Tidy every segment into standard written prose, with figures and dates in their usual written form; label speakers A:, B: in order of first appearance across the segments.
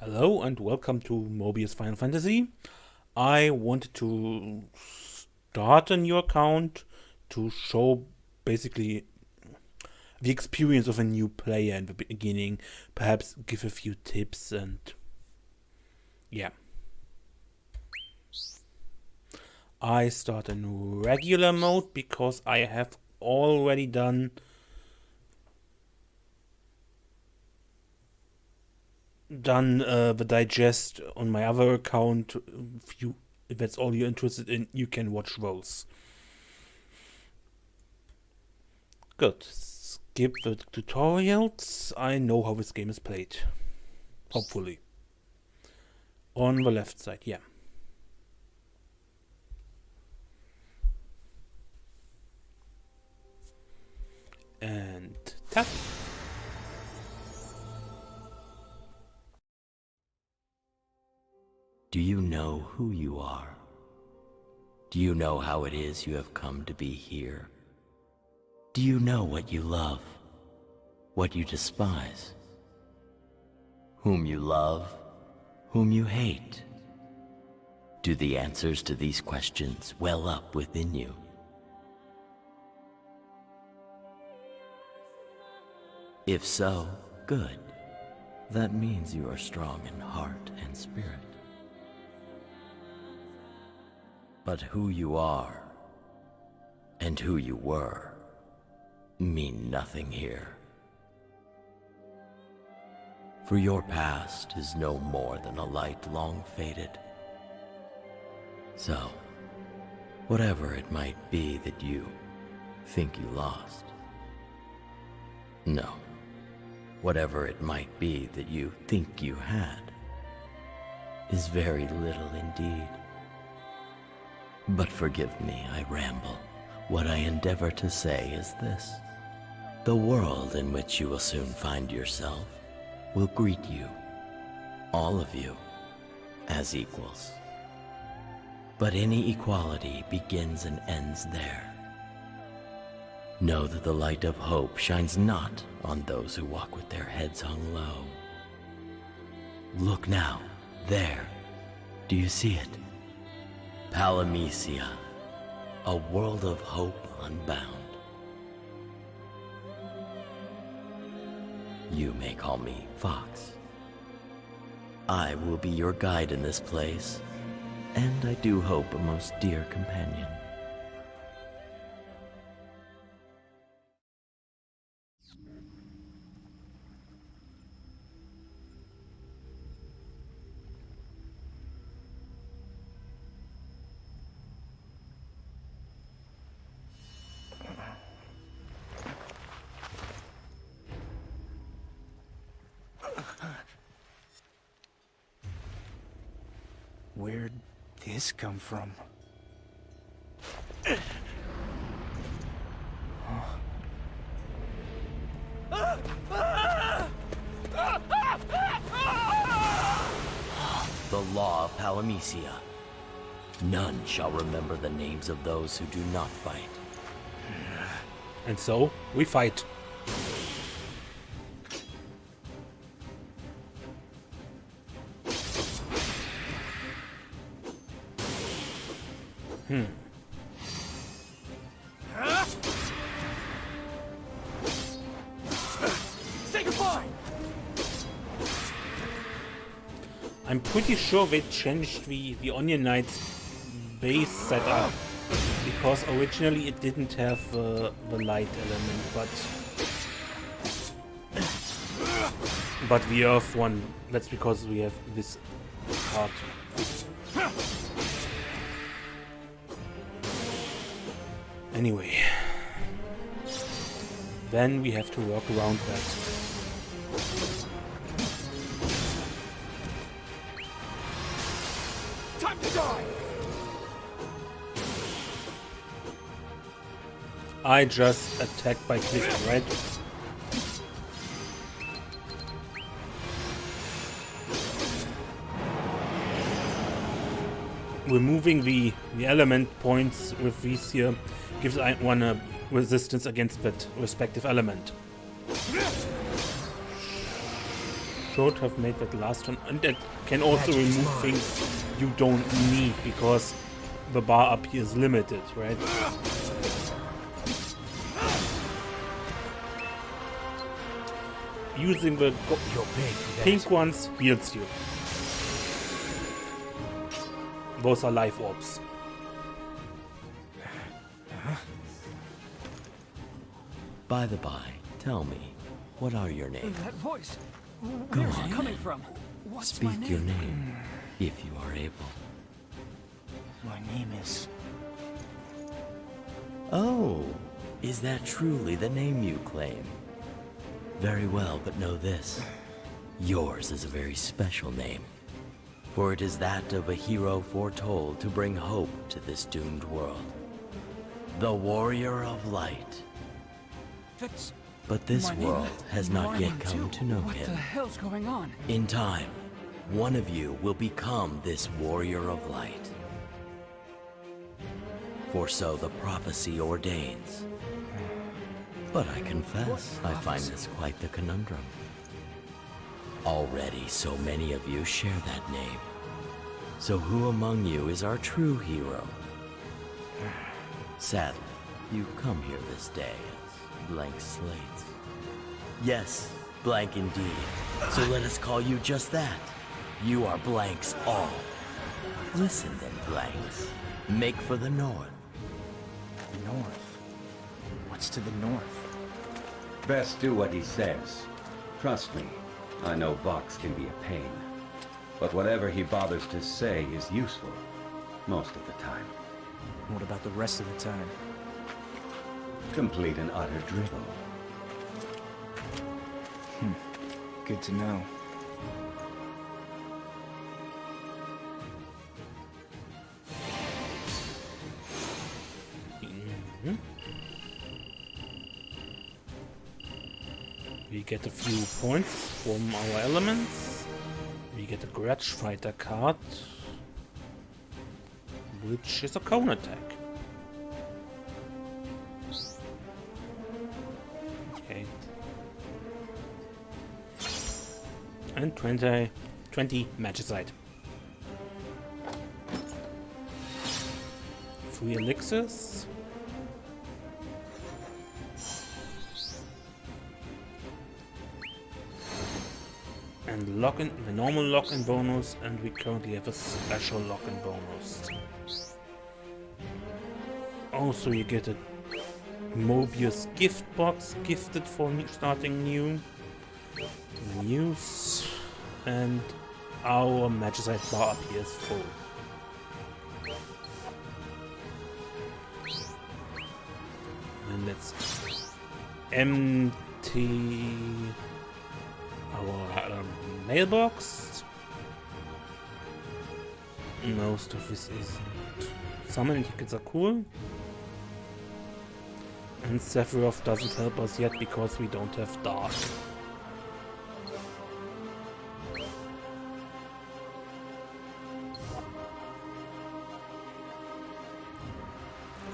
A: Hello and welcome to Mobius Final Fantasy. I wanted to start a new account to show basically the experience of a new player in the beginning, perhaps give a few tips and yeah. I start in regular mode because I have already done the digest on my other account. If that's all you're interested in, you can watch those. Good. Skip the tutorials. I know how this game is played. Hopefully. On the left side, yeah. And tap.
B: Do you know who you are? Do you know how it is you have come to be here? Do you know what you love, what you despise? Whom you love, whom you hate? Do the answers to these questions well up within you? If so, good. That means you are strong in heart and spirit. But who you are and who you were mean nothing here. For your past is no more than a light long faded. So, whatever it might be that you think you lost, no, whatever it might be that you think you had, is very little indeed. But forgive me, I ramble. What I endeavor to say is this. The world in which you will soon find yourself will greet you, all of you, as equals. But any equality begins and ends there. Know that the light of hope shines not on those who walk with their heads hung low. Look now, there. Do you see it? Palamecia, a world of hope unbound. You may call me Fox. I will be your guide in this place, and I do hope a most dear companion.
C: Where'd this come from?
B: The law of Palamecia. None shall remember the names of those who do not fight.
A: And so, we fight.
C: Say goodbye!
A: I'm pretty sure they changed the Onion Knight's base setup because originally it didn't have the light element, but the earth one, that's because we have this part. Anyway, then we have to work around that.
C: Time to die!
A: I just attacked by clicking, right? Removing the element points with these here gives one a resistance against that respective element. should have made that last turn, and that can also remove things you don't need because the bar up here is limited, right? Using the pink ones heals you. Those are life orbs.
B: By the by, tell me, what are your names?
C: That voice.
B: Go
C: Where's
B: on,
C: it coming
B: then.
C: from? What's
B: Speak
C: my name?
B: your name, if you are able.
C: My name is...
B: Oh, is that truly the name you claim? Very well, but know this. Yours is a very special name. For it is that of a hero foretold to bring hope to this doomed world. The Warrior of Light.
C: That's...
B: But this
C: my name?
B: world has not
C: My
B: yet
C: name
B: come
C: too.
B: to know
C: What
B: him.
C: the hell's going on?
B: In time, one of you will become this Warrior of Light. For so the prophecy ordains. But I confess, I find this quite the conundrum. Already so many of you share that name. So who among you is our true hero? Sadly, you come here this day as blank slates. Yes, blank indeed. So let us call you just that. You are blanks all. Listen then, blanks. Make for the north.
C: North. What's to the north?
D: Best do what he says. Trust me, I know Vox can be a pain. But whatever he bothers to say is useful, most of the time.
C: What about the rest of the time?
D: Complete and utter drivel.
C: Good to know.
A: We get a few points from our elements. We get a Grudge Fighter card, which is a cone attack. Okay. And 20 magicite. 3 elixirs. And lock-in, the normal lock-in bonus, and we currently have a special lock-in bonus. Also, you get a Mobius gift box gifted for starting new. News, and our magicite bar up here is full. And let's empty our mailbox. Most of this isn't. Summoning tickets are cool. And Sephiroth doesn't help us yet because we don't have Dark.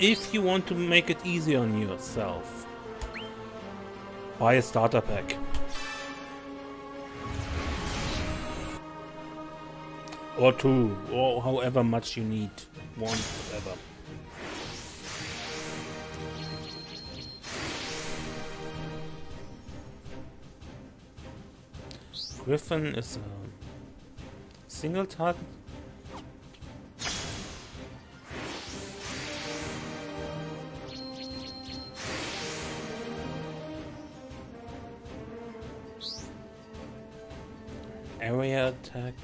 A: If you want to make it easy on yourself, buy a starter pack. Or 2, or however much you need. 1, whatever. Griffin is a single target. Area attack.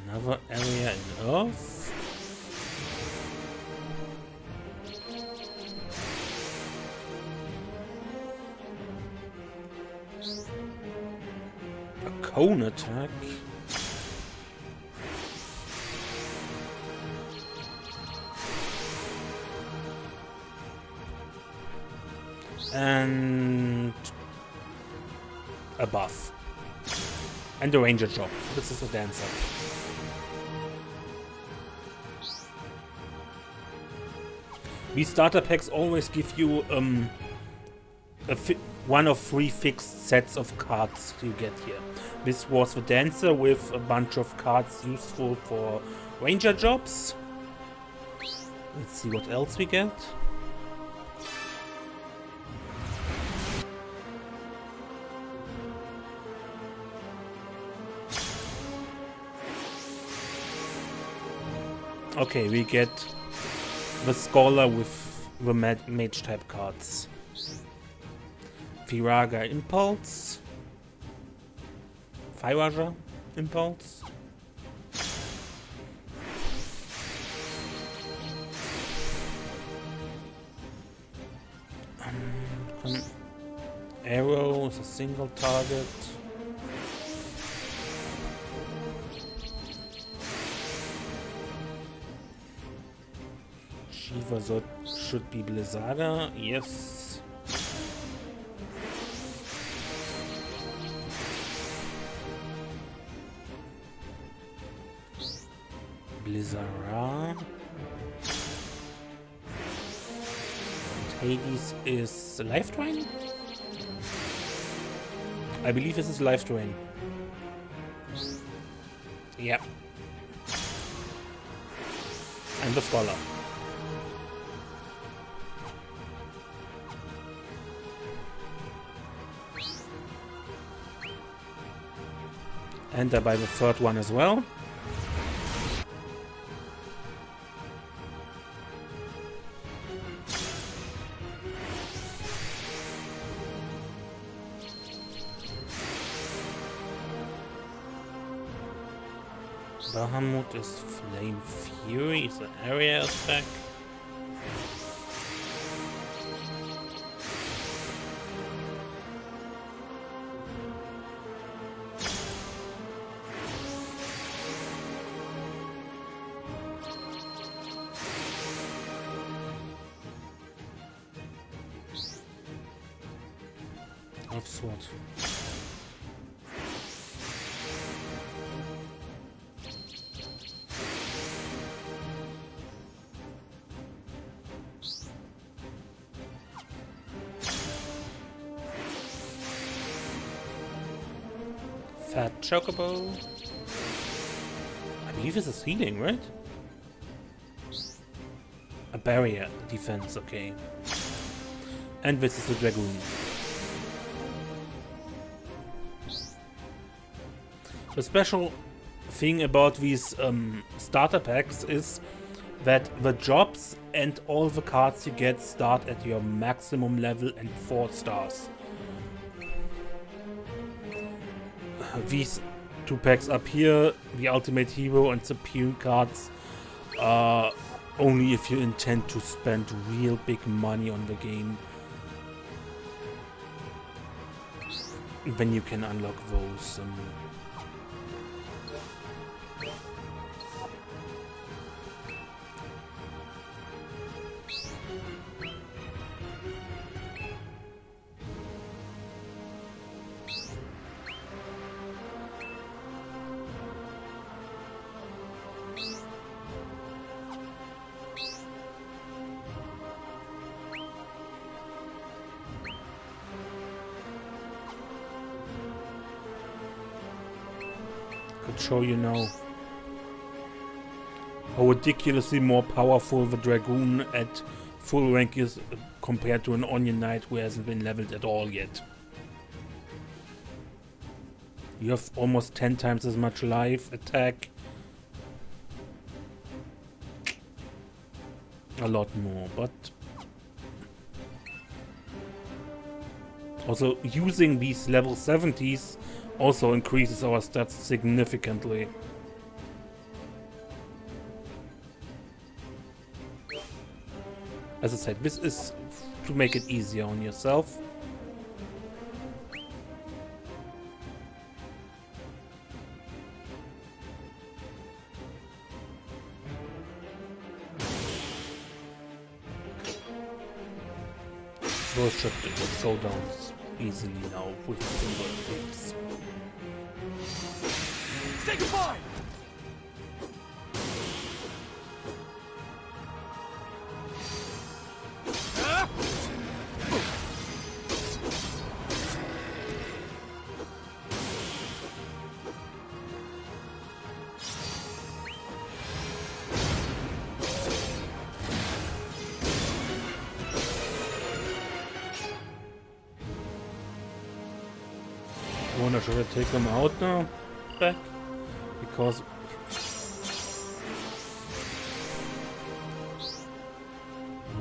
A: Another area in Earth. A cone attack. And a buff. And a ranger job. This is a dancer. These starter packs always give you one of 3 fixed sets of cards you get here. This was the Dancer with a bunch of cards useful for ranger jobs. Let's see what else we get. Okay, we get the Scholar with the mage type cards. Firaga Impulse. Firaga Impulse. Arrow is a single target. Shiva should be Blizzarda, yes. Blizzara. Hades is Life Drain? I believe this is Life Drain. Yeah. And the Scholar. And I buy the third one as well. Bahamut is Flame Fury, it's an area attack. Of sword. Fat Chocobo. I believe this is healing, right? A barrier defense, okay. And this is the Dragoon. The special thing about these starter packs is that the jobs and all the cards you get start at your maximum level and 4 stars. These 2 packs up here, the Ultimate Hero and Superior cards, are only if you intend to spend real big money on the game. Then you can unlock those. Could show you now how ridiculously more powerful the Dragoon at full rank is compared to an Onion Knight who hasn't been leveled at all yet. You have almost 10 times as much life, attack. A lot more, but also using these level 70s also increases our stats significantly. As I said, this is to make it easier on yourself. Those should go down easily now with single attacks.
C: Say goodbye!
A: wonder, should I take them out now? Back? Because...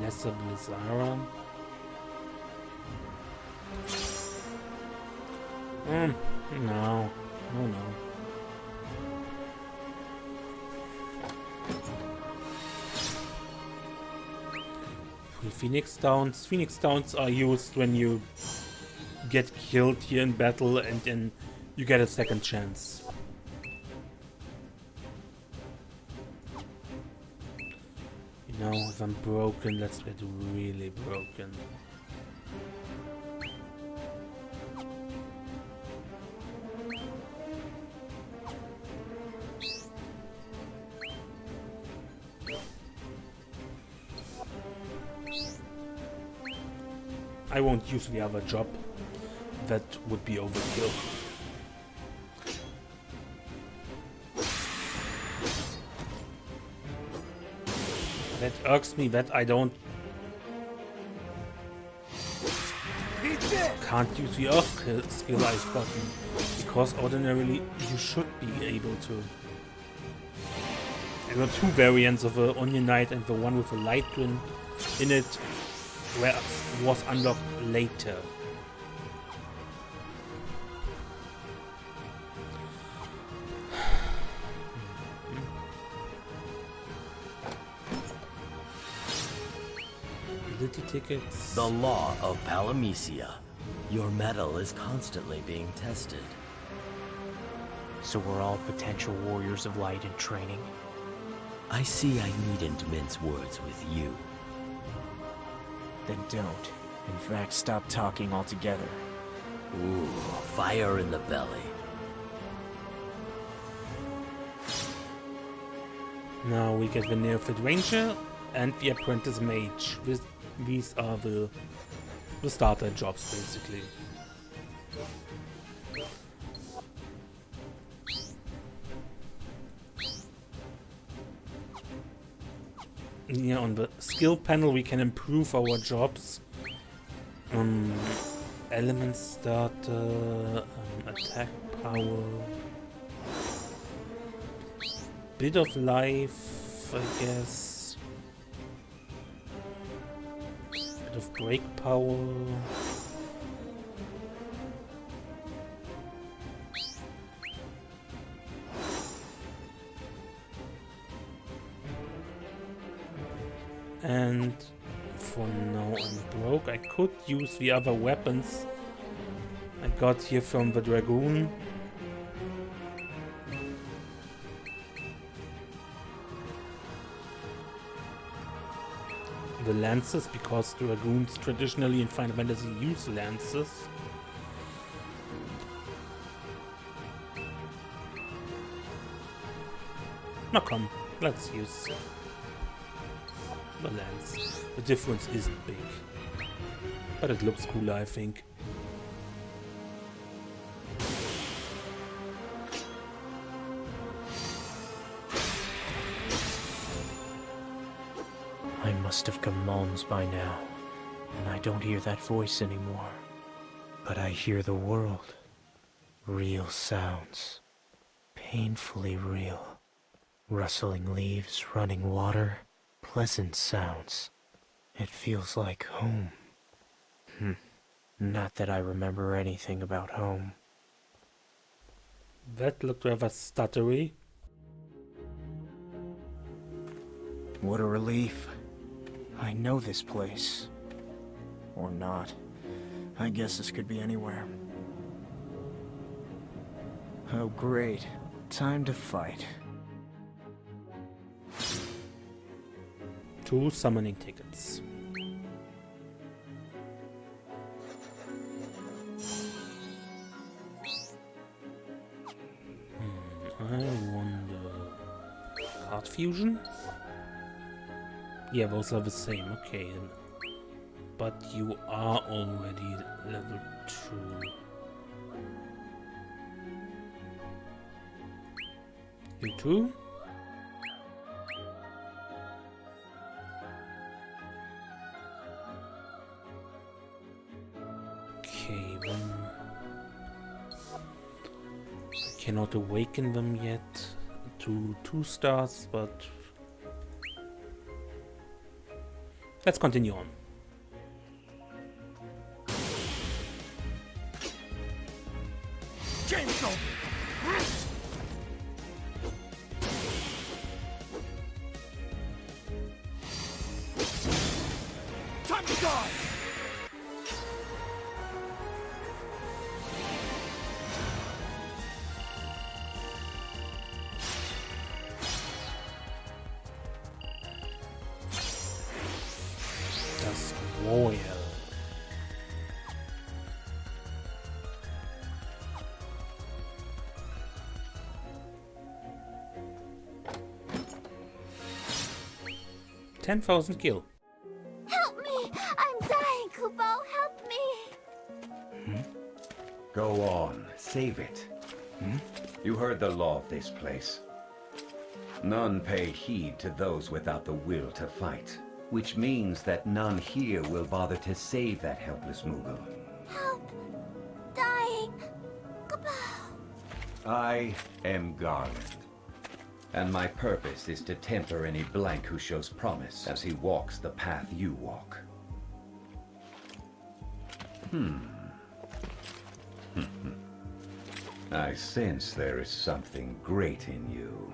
A: Nessa Blizzara? No. No. Phoenix Downs. Phoenix Downs are used when you get killed here in battle and then you get a second chance. You know, if I'm broken, let's get really broken. I won't use the other job. That would be overkill. That irks me that I can't use the earth skill ice button, because ordinarily you should be able to. There are two variants of the Onion Knight, and the one with a light twin in it was unlocked later. Ability tickets.
B: The law of Palamecia. Your metal is constantly being tested.
C: So we're all potential warriors of light in training?
B: I see I needn't mince words with you.
C: Then don't. In fact, stop talking altogether.
B: Ooh, fire in the belly.
A: Now we get the Neophyte Ranger and the Apprentice Mage. These are the starter jobs, basically. Yeah, on the skill panel we can improve our jobs. Element starter, attack power, bit of life, I guess, bit of break power. And for now I'm broke. I could use the other weapons I got here from the Dragoon. The lances, because Dragoons traditionally in Final Fantasy use lances. Now come, let's use the lens. The difference isn't big, but it looks cooler, I think.
C: I must have come Malms by now, and I don't hear that voice anymore. But I hear the world. Real sounds. Painfully real. Rustling leaves, running water. Pleasant sounds. It feels like home. Not that I remember anything about home.
A: That looked rather stuttery.
C: What a relief. I know this place. Or not. I guess this could be anywhere. Oh great. Time to fight.
A: 2 summoning tickets. I wonder... Card fusion? Yeah, those are the same, okay. But you are already level 2. You too? Okay, then... cannot awaken them yet to 2 stars, but let's continue on.
E: Chainsaw! Time to die!
A: Das Royal. $10,000
F: Help me! I'm dying, Kubo! Help me!
D: Go on, save it. You heard the law of this place. None pay heed to those without the will to fight, which means that none here will bother to save that helpless Moogle.
F: Help! Dying! Kubo!
D: I am Garland, and my purpose is to temper any blank who shows promise as he walks the path you walk. I sense there is something great in you.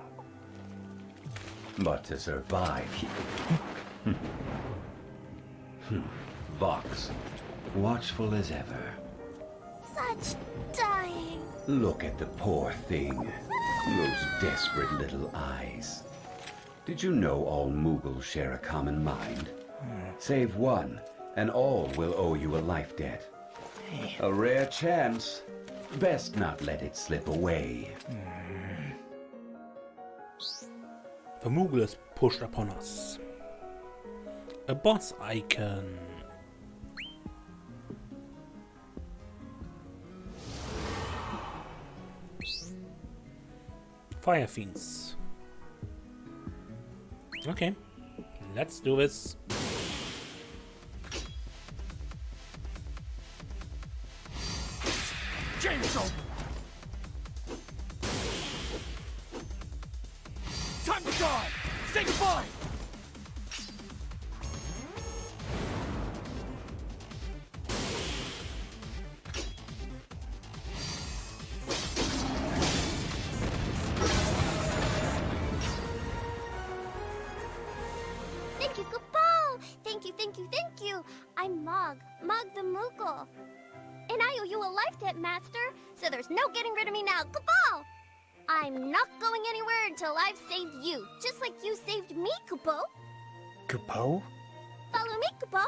D: But to survive here... Vox, watchful as ever.
F: Such dying!
D: Look at the poor thing. Those desperate little eyes. Did you know all Moogles share a common mind? Save one, and all will owe you a life debt. A rare chance. Best not let it slip away.
A: The Moogle is pushed upon us. A boss icon. Fire fiends. Okay, let's do this.
E: Chainsaw! Time to die! Say goodbye!
F: Thank you, Kubo! Thank you, thank you, thank you! I'm Mog the Moogle. And I owe you a life debt, Master, so there's no getting rid of me now, Kubo! I'm not going anywhere until I've saved you, just like you saved me, Kubo.
C: Kubo?
F: Follow me, Kubo.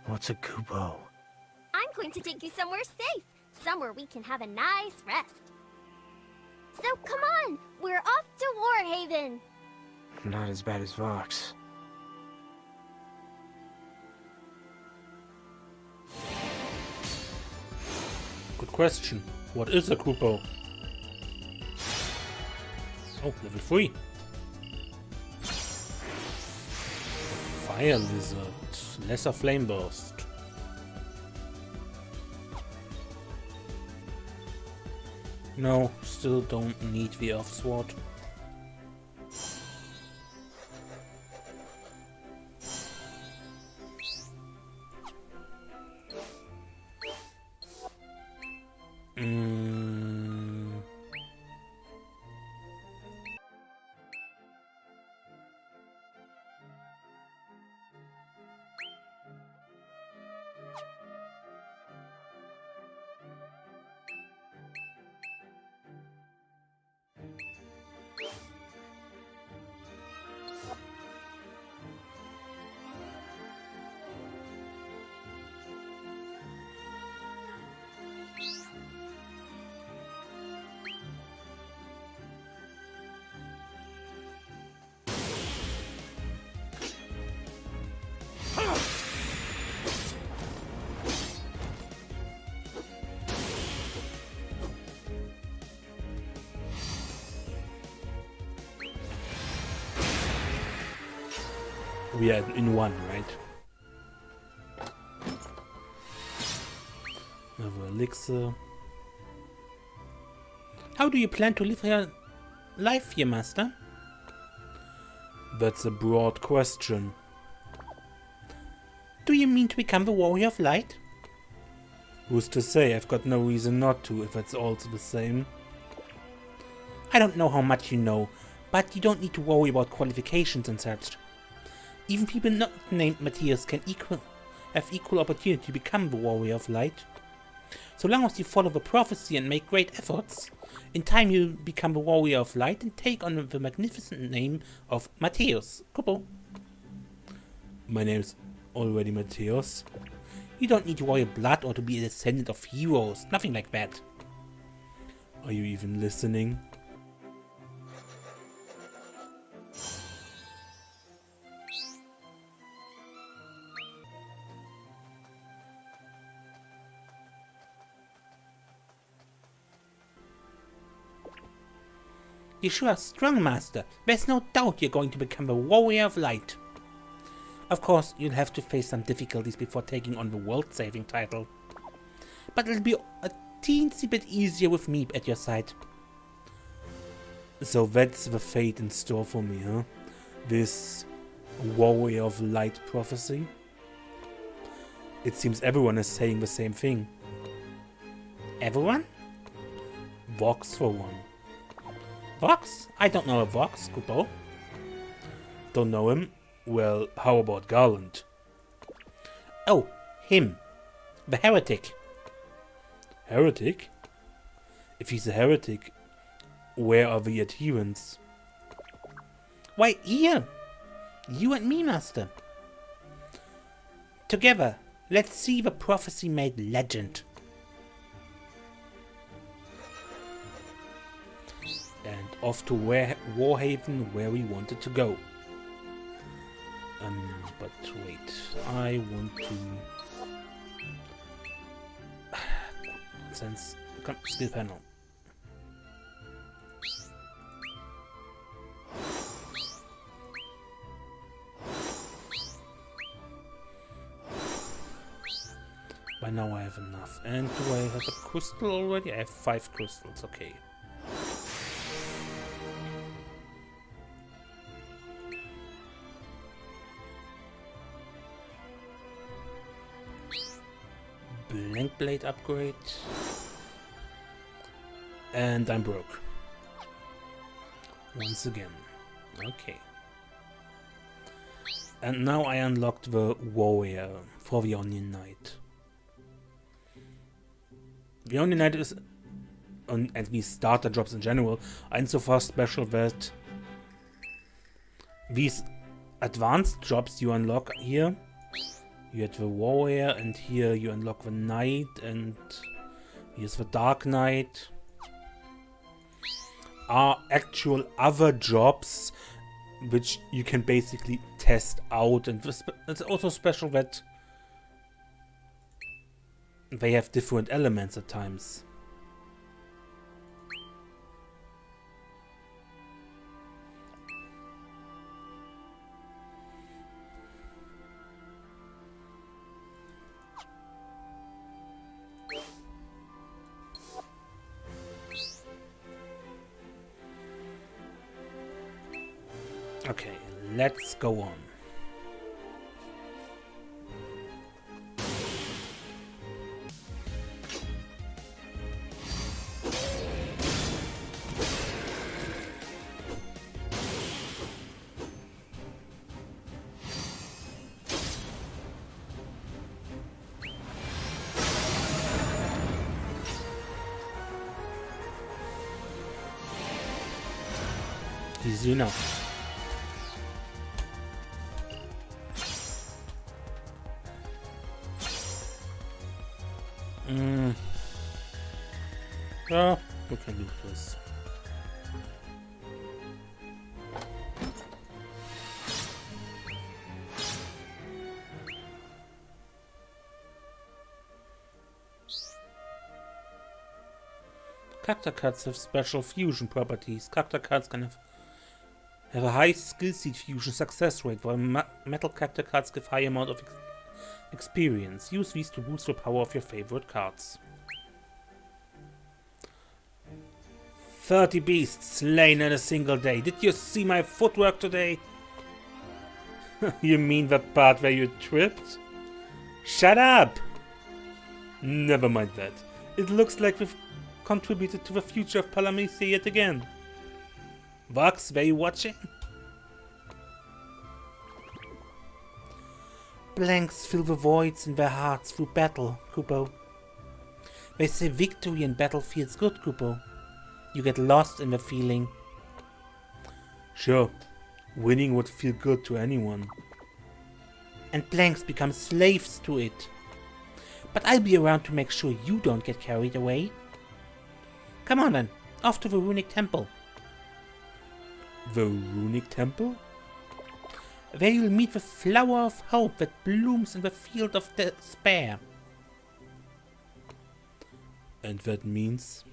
C: What's a Kubo?
F: I'm going to take you somewhere safe, somewhere we can have a nice rest. So come on, we're off to Warhaven.
C: Not as bad as Vox.
A: Good question. What is a Kupo? Oh, level 3. Fire lizard. Lesser flame burst. No, still don't need the Earth Sword. We are in one, right? Another elixir. How do you plan to live your life here, Master? That's a broad question. Do you mean to become the Warrior of Light? Who's to say? I've got no reason not to, if it's also the same. I don't know how much you know, but you don't need to worry about qualifications and such. Even people not named Matthias can have equal opportunity to become the Warrior of Light. So long as you follow the prophecy and make great efforts, in time you'll become the Warrior of Light and take on the magnificent name of Matthias. Kupo. My name's already Matthias. You don't need royal blood or to be a descendant of heroes, nothing like that. Are you even listening? You sure are strong, Master. There's no doubt you're going to become the Warrior of Light. Of course, you'll have to face some difficulties before taking on the world-saving title. But it'll be a teensy bit easier with me at your side. So that's the fate in store for me, huh? This Warrior of Light prophecy? It seems everyone is saying the same thing. Everyone? Vox for one. Vox? I don't know a Vox, Kupo. Don't know him? Well, how about Garland? Oh, him. The heretic. Heretic? If he's a heretic, where are the adherents? Why, here! You and me, Master. Together, let's see the prophecy made legend. And off to Warhaven, where we wanted to go. But wait, I want to... Sense... Skill panel. By now I have enough. And do I have a crystal already? I have 5 crystals, okay. Blank blade upgrade. And I'm broke. Once again. Okay. And now I unlocked the warrior for the Onion Knight. The Onion Knight is, and these starter jobs in general, are insofar special that these advanced jobs you unlock here, you have the warrior, and here you unlock the knight, and here's the dark knight, are actual other jobs which you can basically test out. And it's also special that they have different elements at times. Okay, let's go on. Easy enough. Yeah, we can do this. Character cards have special fusion properties. Character cards can have a high skill seed fusion success rate, while metal character cards give high amount of experience. Use these to boost the power of your favorite cards. 30 beasts slain in a single day. Did you see my footwork today? You mean the part where you tripped? Shut up! Never mind that. It looks like we've contributed to the future of Palamecia yet again. Vox, were you watching? Blanks fill the voids in their hearts through battle, Kupo. They say victory in battle feels good, Kupo. You get lost in the feeling. Sure, winning would feel good to anyone. And blanks become slaves to it. But I'll be around to make sure you don't get carried away. Come on then, off to the Runic Temple. The Runic Temple? There you'll meet the flower of hope that blooms in the field of despair. And that means?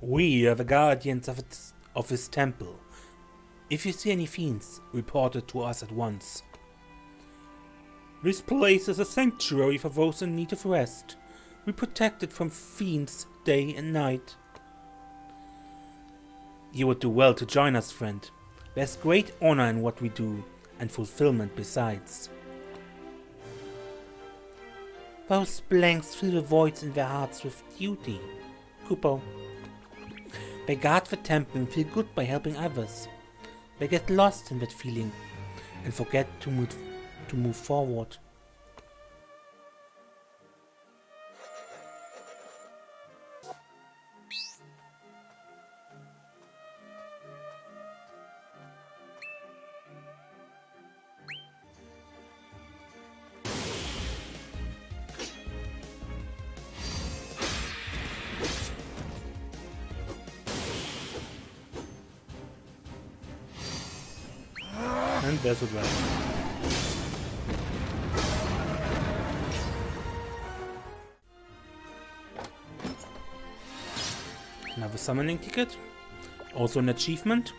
A: We are the guardians of his temple. If you see any fiends, report it to us at once. This place is a sanctuary for those in need of rest. We protect it from fiends day and night. You would do well to join us, friend. There's great honor in what we do, and fulfillment besides. Those blanks fill the voids in their hearts with duty, Kupo. They guard the temple and feel good by helping others. They get lost in that feeling and forget to move forward. And there's a dragon. Another summoning ticket. Also an achievement.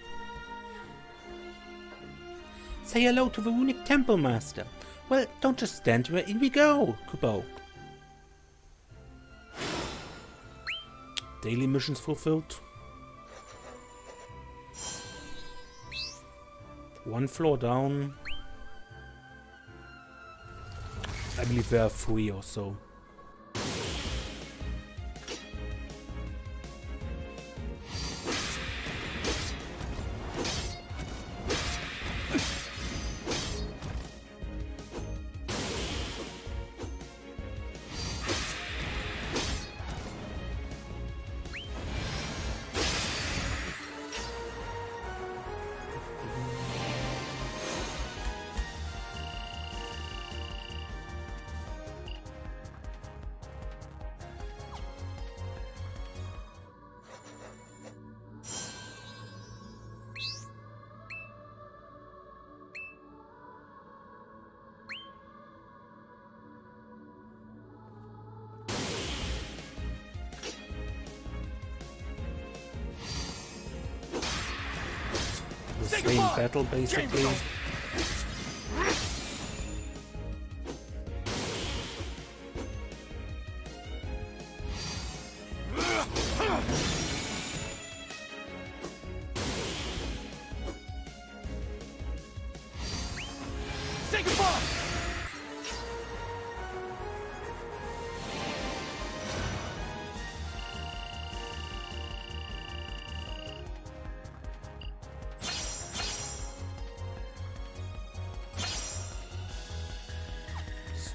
A: Say hello to the Runic Temple Master. Well, don't just stand there, in we go, Kupo. Daily missions fulfilled. One floor down. I believe there are 3 or so. The same battle basically.
E: Say goodbye!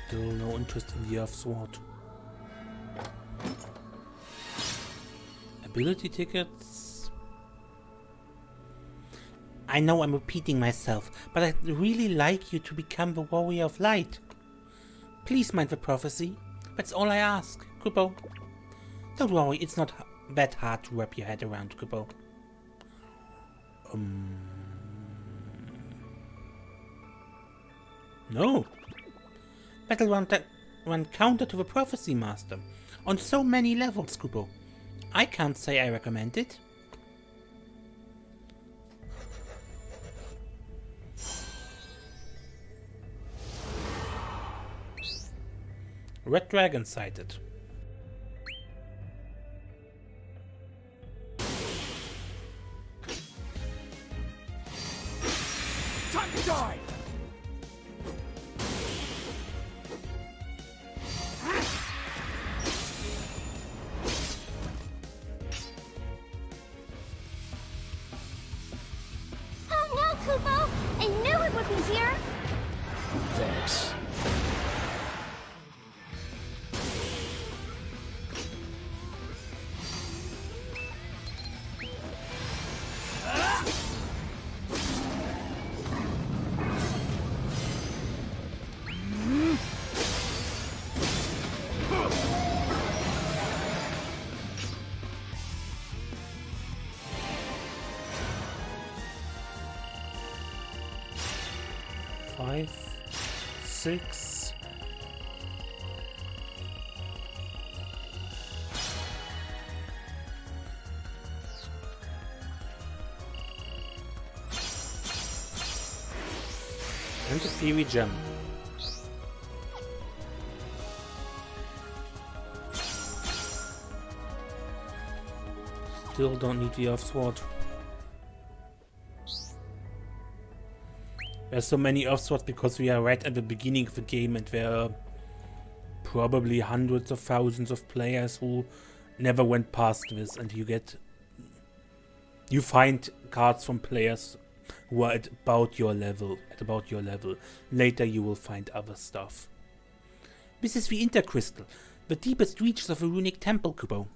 A: Still no interest in the Earth Sword. Ability tickets. I know I'm repeating myself, but I'd really like you to become the Warrior of Light. Please mind the prophecy. That's all I ask, Kupo. Don't worry, it's not that hard to wrap your head around, Kupo. No. Battleground run counter to the Prophecy Master on so many levels, Kupo. I can't say I recommend it. Red Dragon sighted.
E: Time to die!
F: Oh no, Kupo! I knew it would be here!
C: Vex.
A: Five, six. And the Theory Gem. Still don't need the Earth Sword. There's so many Earth Swords because we are right at the beginning of the game and there are probably hundreds of thousands of players who never went past this, and you find cards from players who are at about your level. Later you will find other stuff. This is the Intercrystal, the deepest reaches of a runic temple, Kupo.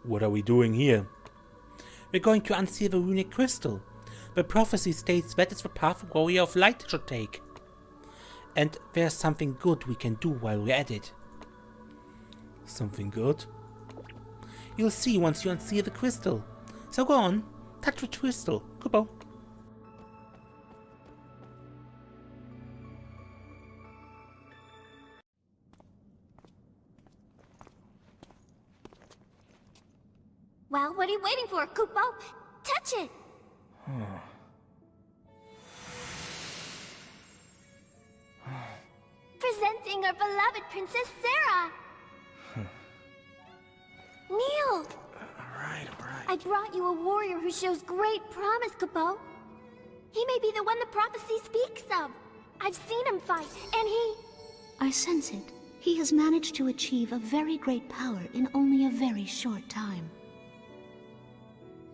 A: What are we doing here? We're going to unseal the runic crystal. The prophecy states that is the path a warrior of light should take. And there's something good we can do while we're at it. Something good? You'll see once you unseal the crystal. So go on, touch the crystal, Kupo.
F: Well, what are you waiting for, Kupo? Touch it! Presenting our beloved Princess Sarah! Neil!
C: Alright.
F: I brought you a warrior who shows great promise, Kupo. He may be the one the prophecy speaks of. I've seen him fight, and he...
G: I sense it. He has managed to achieve a very great power in only a very short time.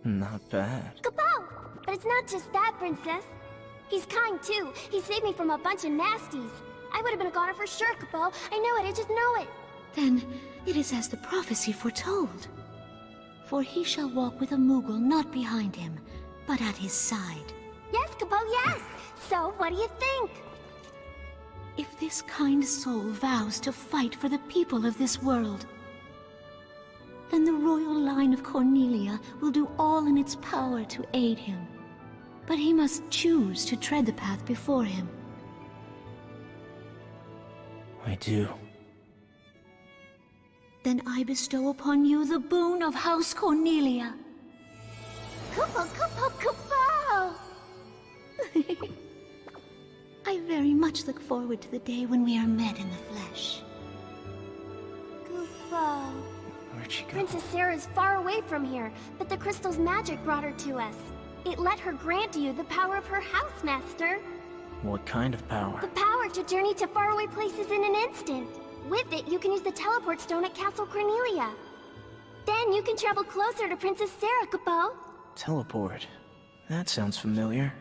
C: Not bad.
F: Kupo! But it's not just that, Princess. He's kind, too. He saved me from a bunch of nasties. I would have been a goner for sure, Kupo. I knew it, I just know it.
G: Then it is as the prophecy foretold. For he shall walk with a Moogle not behind him, but at his side.
F: Yes, Kupo, yes! So, what do you think?
G: If this kind soul vows to fight for the people of this world, then the royal line of Cornelia will do all in its power to aid him. But he must choose to tread the path before him.
C: I do.
G: Then I bestow upon you the boon of House Cornelia.
F: Kupo, Kupo, Kupo!
G: I very much look forward to the day when we are met in the flesh.
F: Kupo...
C: Where'd she go?
F: Princess Sarah's far away from here, but the crystal's magic brought her to us. It let her grant you the power of her house, Master.
C: What kind of power?
F: The power to journey to faraway places in an instant. With it, you can use the teleport stone at Castle Cornelia. Then you can travel closer to Princess Sarah, Kupo.
C: Teleport. That sounds familiar.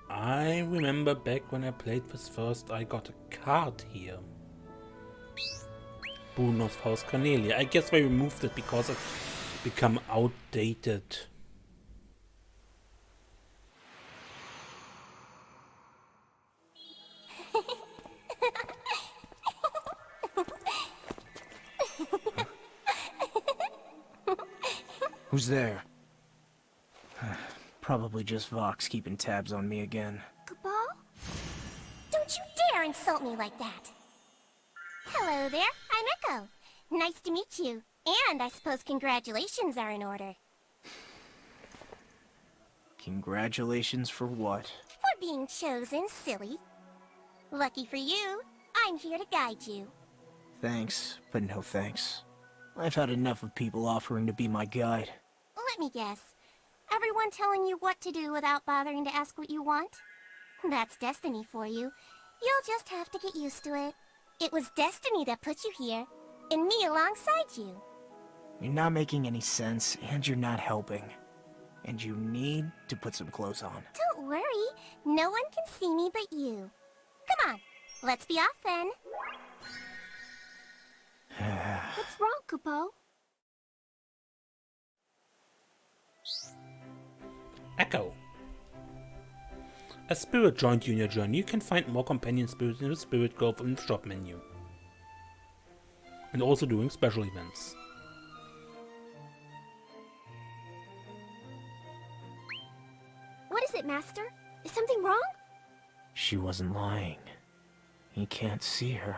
A: I remember back when I played this first, I got a card here. Boon of House Cornelia. I guess they removed it because it's become outdated.
C: Who's there? Probably just Vox keeping tabs on me again.
F: Cabal? Don't you dare insult me like that! Hello there, I'm Echo. Nice to meet you. And I suppose congratulations are in order.
C: Congratulations for what?
F: For being chosen, silly. Lucky for you, I'm here to guide you.
C: Thanks, but no thanks. I've had enough of people offering to be my guide.
F: Let me guess. Everyone telling you what to do without bothering to ask what you want? That's destiny for you. You'll just have to get used to it. It was destiny that put you here, and me alongside you.
C: You're not making any sense, and you're not helping. And you need to put some clothes on.
F: Don't worry, no one can see me but you. Come on, let's be off then. What's wrong, Kupo?
A: Echo. A spirit joined you in your journey. You can find more companion spirits in the Spirit Grove in the shop menu. And also doing special events.
F: What is it, Master? Is something wrong?
C: She wasn't lying. You can't see her.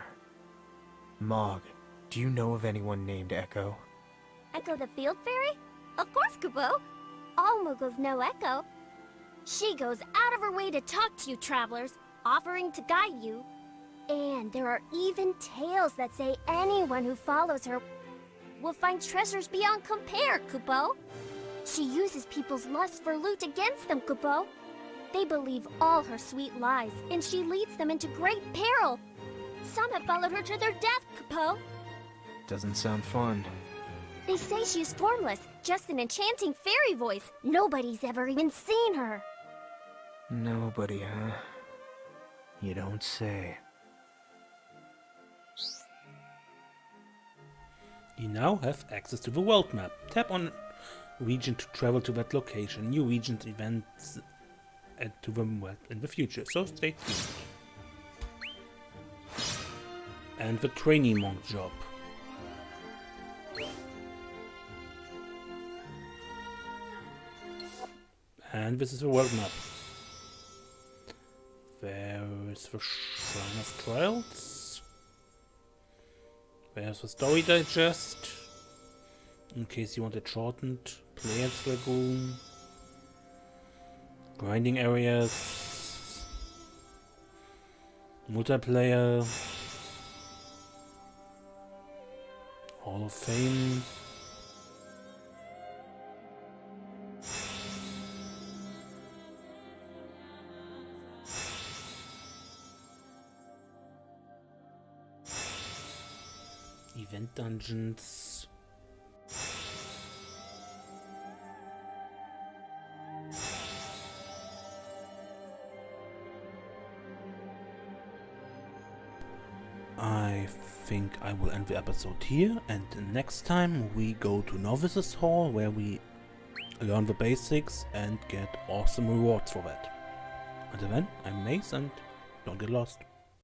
C: Mog, do you know of anyone named Echo?
F: Echo the Field Fairy? Of course, Kupo. All Muggles know Echo. She goes out of her way to talk to you travelers, offering to guide you. And there are even tales that say anyone who follows her will find treasures beyond compare, Kupo. She uses people's lust for loot against them, Kupo. They believe all her sweet lies, and she leads them into great peril. Some have followed her to their death, Kupo.
C: Doesn't sound fun.
F: They say she's formless, just an enchanting fairy voice. Nobody's ever even seen her.
C: Nobody, huh? You don't say.
A: You now have access to the world map. Tap on region to travel to that location. New regions events add to the map in the future, so stay tuned. And the trainee monk job. And this is the world map. There is the Shrine of Trials. There's the Story Digest. In case you want it shortened. Players Lagoon. Grinding areas. Multiplayer. Hall of Fame. Event dungeons. I think I will end the episode here, and next time we go to Novices Hall where we learn the basics and get awesome rewards for that. Until then, I'm Mace and don't get lost.